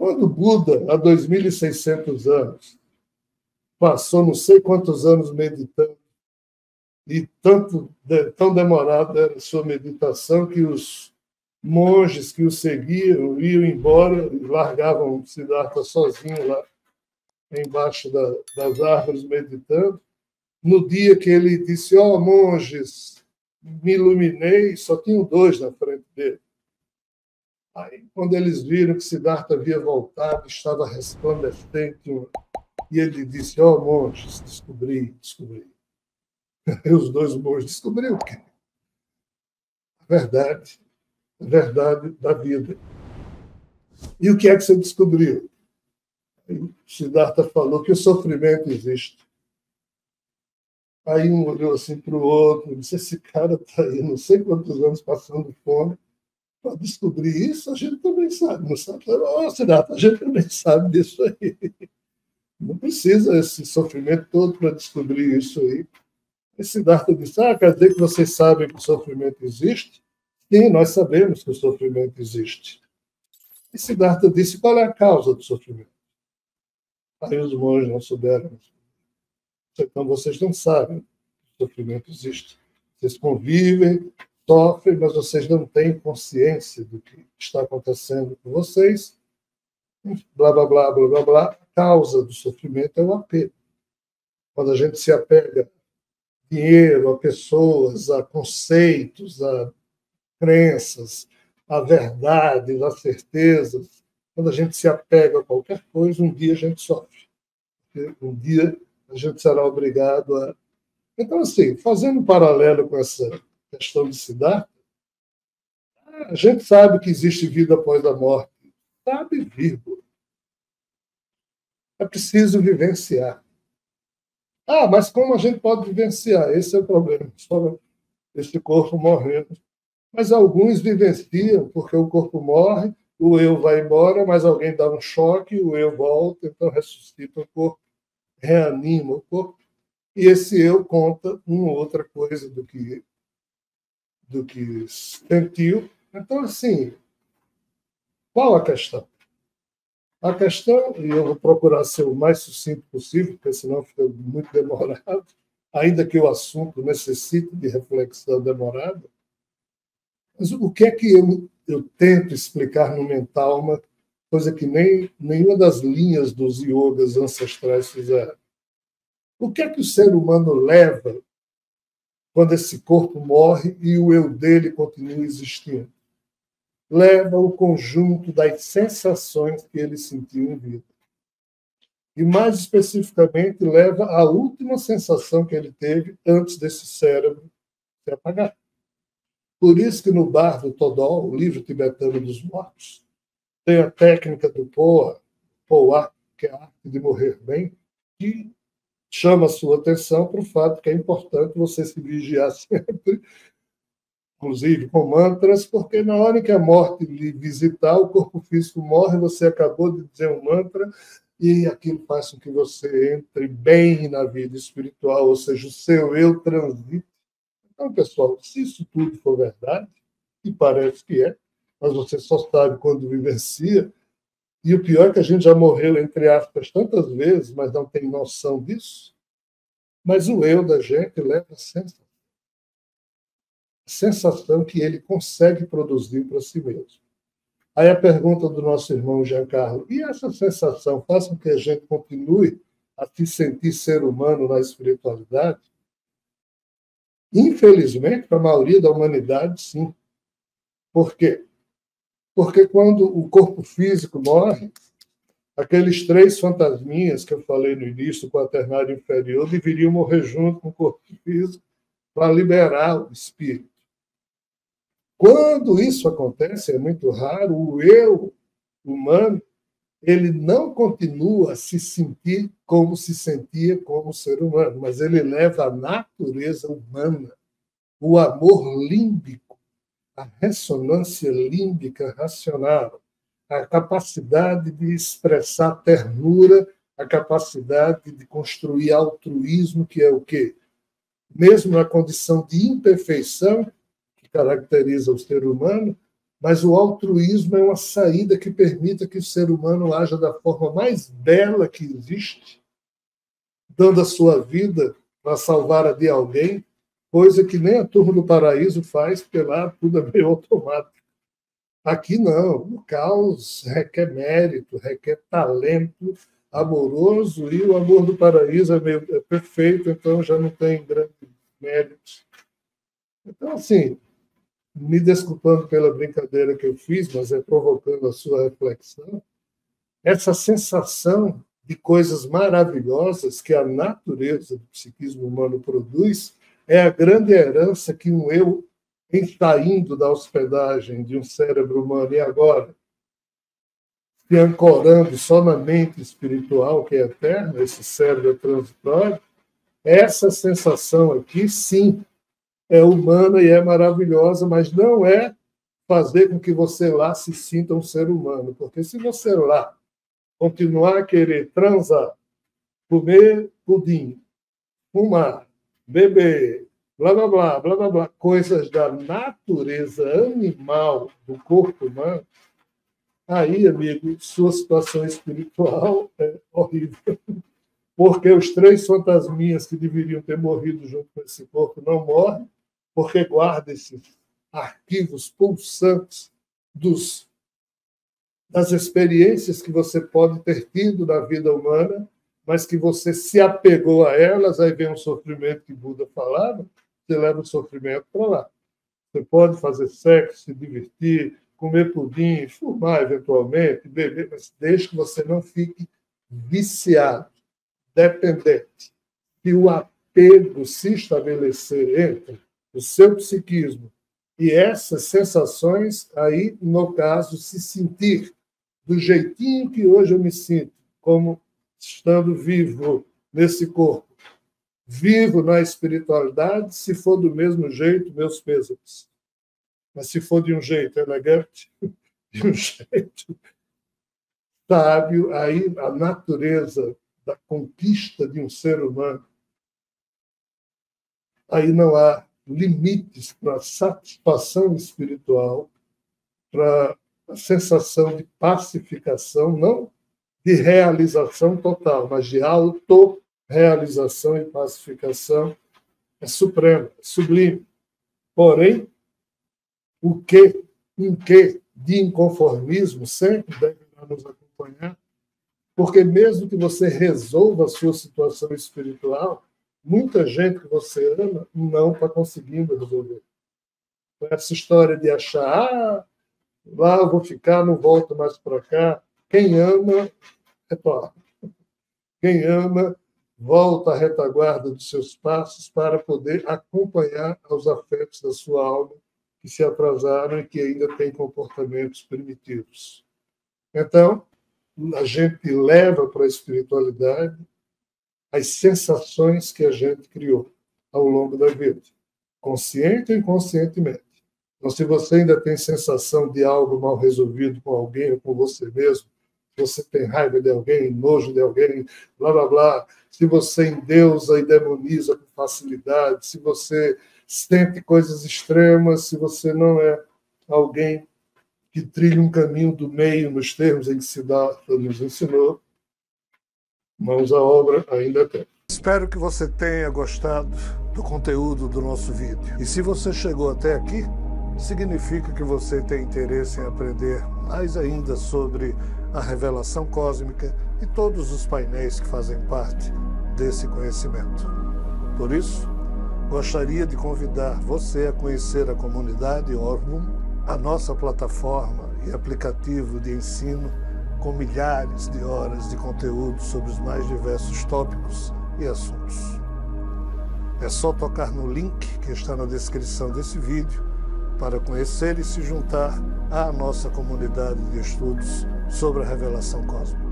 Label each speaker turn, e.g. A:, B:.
A: Quando Buda, há 2.600 anos, passou não sei quantos anos meditando, e tão demorada era a sua meditação que os monges que o seguiam iam embora e largavam Siddhartha sozinho lá embaixo das árvores meditando. No dia que ele disse, monges, me iluminei, só tinham 2 na frente dele. Aí, quando eles viram que Siddhartha havia voltado, estava resplandecente, e ele disse, monges, descobri. E os 2 monges descobriram o quê? A verdade da vida. E o que é que você descobriu? Siddhartha falou que o sofrimento existe. Aí um olhou assim para o outro e disse, esse cara está aí não sei quantos anos passando fome para descobrir isso, a gente também sabe, não sabe? Siddhartha, a gente também sabe disso aí. Não precisa esse sofrimento todo para descobrir isso aí. E Siddhartha disse, quer dizer que vocês sabem que o sofrimento existe? Sim, nós sabemos que o sofrimento existe. E Siddhartha disse, qual é a causa do sofrimento? Aí os monges não souberam. Então, vocês não sabem que o sofrimento existe. Vocês convivem, sofrem, mas vocês não têm consciência do que está acontecendo com vocês. Blá, blá, blá, blá, blá, blá. A causa do sofrimento é o apego. Quando a gente se apega a dinheiro, a pessoas, a conceitos, a crenças, a verdades, a certezas, quando a gente se apega a qualquer coisa, um dia a gente sofre. Um dia a gente será obrigado a... Então, assim, fazendo um paralelo com essa questão de Siddhartha, a gente sabe que existe vida após a morte. Sabe, vírgula. É preciso vivenciar. Mas como a gente pode vivenciar? Esse é o problema. Só esse corpo morrendo. Mas alguns vivenciam, porque o corpo morre, o eu vai embora, mas alguém dá um choque, o eu volta, então ressuscita o corpo, reanima o corpo, e esse eu conta uma outra coisa do que sentiu. Então, assim, qual a questão? A questão, e eu vou procurar ser o mais sucinto possível, porque senão fica muito demorado, ainda que o assunto necessite de reflexão demorada, mas o que é que eu tento explicar no mental, uma coisa que nenhuma das linhas dos yogas ancestrais fizeram? O que é que o ser humano leva quando esse corpo morre e o eu dele continua existindo? Leva o conjunto das sensações que ele sentiu em vida. E, mais especificamente, leva a última sensação que ele teve antes desse cérebro se apagar. Por isso que no Bardo Todol, o livro tibetano dos mortos, tem a técnica do Poa, que é a arte de morrer bem, que chama a sua atenção para o fato que é importante você se vigiar sempre, inclusive com mantras, porque na hora que a morte lhe visitar, o corpo físico morre, você acabou de dizer um mantra, e aquilo faz com que você entre bem na vida espiritual, ou seja, o seu eu transite. Então, pessoal, se isso tudo for verdade, e parece que é, mas você só sabe quando vivencia, e o pior é que a gente já morreu, entre aspas, tantas vezes, mas não tem noção disso. Mas o eu da gente leva a sensação que ele consegue produzir para si mesmo. Aí a pergunta do nosso irmão Giancarlo, e essa sensação faz com que a gente continue a se sentir ser humano na espiritualidade? Infelizmente, para a maioria da humanidade, sim. Por quê? Porque quando o corpo físico morre, aqueles 3 fantasminhas que eu falei no início, o quaternário inferior, deveriam morrer junto com o corpo físico para liberar o espírito. Quando isso acontece, é muito raro, o eu humano ele não continua a se sentir como se sentia como ser humano, mas ele leva a natureza humana, o amor límbico, a ressonância límbica racional, a capacidade de expressar ternura, a capacidade de construir altruísmo, que é o quê? Mesmo na condição de imperfeição que caracteriza o ser humano, Mas o altruísmo é uma saída que permita que o ser humano haja da forma mais bela que existe, dando a sua vida para salvar a de alguém, coisa que nem a turma do paraíso faz, porque lá tudo é meio automático. Aqui não, o caos requer mérito, requer talento amoroso, e o amor do paraíso é perfeito, então já não tem grandes méritos. Então, assim, me desculpando pela brincadeira que eu fiz, mas é provocando a sua reflexão, essa sensação de coisas maravilhosas que a natureza do psiquismo humano produz é a grande herança que um eu, em saindo da hospedagem de um cérebro humano e agora se ancorando só na mente espiritual, que é eterna, esse cérebro é transitório, essa sensação aqui, sim, é humana e é maravilhosa, mas não é fazer com que você lá se sinta um ser humano, porque se você lá continuar a querer transar, comer pudim, fumar, beber, blá, blá, blá, blá, blá, blá, coisas da natureza animal do corpo humano, aí, amigo, sua situação espiritual é horrível. Porque os 3 fantasminhas que deveriam ter morrido junto com esse corpo não morrem, porque guarda esses arquivos pulsantes das experiências que você pode ter tido na vida humana, mas que você se apegou a elas, aí vem um sofrimento que Buda falava, você leva o sofrimento para lá. Você pode fazer sexo, se divertir, comer pudim, fumar eventualmente, beber, mas desde que você não fique viciado, dependente. Se o apego se estabelecer entre o seu psiquismo e essas sensações, aí, no caso, se sentir do jeitinho que hoje eu me sinto, como estando vivo nesse corpo, vivo na espiritualidade, se for do mesmo jeito, meus pêsames. Mas se for de um jeito elegante, de um jeito sábio, aí a natureza da conquista de um ser humano, aí não há limites para a satisfação espiritual, para a sensação de pacificação, não de realização total, mas de autorrealização e pacificação. É supremo, é sublime. Porém, um quê de inconformismo sempre deve nos acompanhar, porque mesmo que você resolva a sua situação espiritual, muita gente que você ama não está conseguindo resolver. Essa história de achar, lá eu vou ficar, não volto mais para cá. Quem ama, retorna. Quem ama, volta à retaguarda dos seus passos para poder acompanhar os afetos da sua alma que se atrasaram e que ainda têm comportamentos primitivos. Então, a gente leva para a espiritualidade as sensações que a gente criou ao longo da vida, consciente ou inconscientemente. Então, se você ainda tem sensação de algo mal resolvido com alguém ou com você mesmo, se você tem raiva de alguém, nojo de alguém, blá, blá, blá, se você endeusa e demoniza com facilidade, se você sente coisas extremas, se você não é alguém que trilha um caminho do meio nos termos em que Siddhartha nos ensinou, mãos à obra ainda tem. Espero que você tenha gostado do conteúdo do nosso vídeo. E se você chegou até aqui, significa que você tem interesse em aprender mais ainda sobre a revelação cósmica e todos os painéis que fazem parte desse conhecimento. Por isso, gostaria de convidar você a conhecer a comunidade Orvum, a nossa plataforma e aplicativo de ensino com milhares de horas de conteúdo sobre os mais diversos tópicos e assuntos. É só tocar no link que está na descrição desse vídeo para conhecer e se juntar à nossa comunidade de estudos sobre a revelação cósmica.